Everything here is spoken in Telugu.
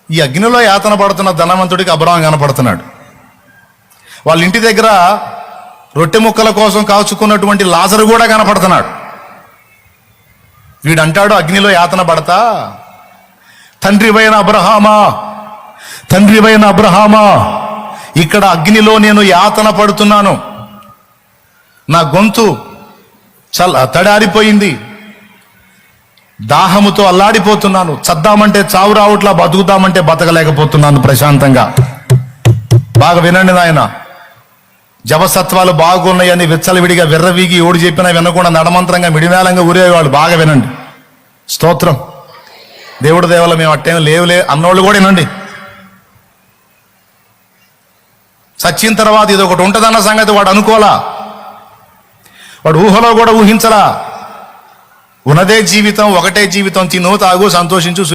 ఈ అగ్నిలో యాతన పడుతున్న ధనవంతుడికి అబ్రహాం కనపడుతున్నాడు. వాళ్ళ ఇంటి దగ్గర రొట్టె ముక్కల కోసం కాచుకున్నటువంటి లాజరు కూడా కనపడుతున్నాడు. వీడంటాడు అగ్నిలో యాతన పడతా, తండ్రివైన అబ్రహామా, ఇక్కడ అగ్నిలో నేను యాతన పడుతున్నాను, నా గొంతు తడారిపోయింది, దాహముతో అల్లాడిపోతున్నాను, చద్దామంటే చావు రావట్లా, బతుకుదామంటే బతకలేకపోతున్నాను ప్రశాంతంగా. బాగా వినండి నాయన, జవసత్వాలు బాగున్నాయని విచ్చలవిడిగా విర్రవీగి ఓడి చెప్పినా వినకుండా నడమంత్రంగా మిడిమేళంగా ఊరేవాళ్ళు బాగా వినండి. స్తోత్రం. దేవుడు దేవల మేము అట్టేం లేవులే అన్నోళ్ళు కూడా వినండి. చచ్చిన తర్వాత ఇది ఒకటి ఉంటుందన్న సంగతి వాడు అనుకోలా, వాడు ఊహలో కూడా ఊహించలా. ఉన్నదే జీవితం, ఒకటే జీవితం, తిను తాగు సంతోషించు.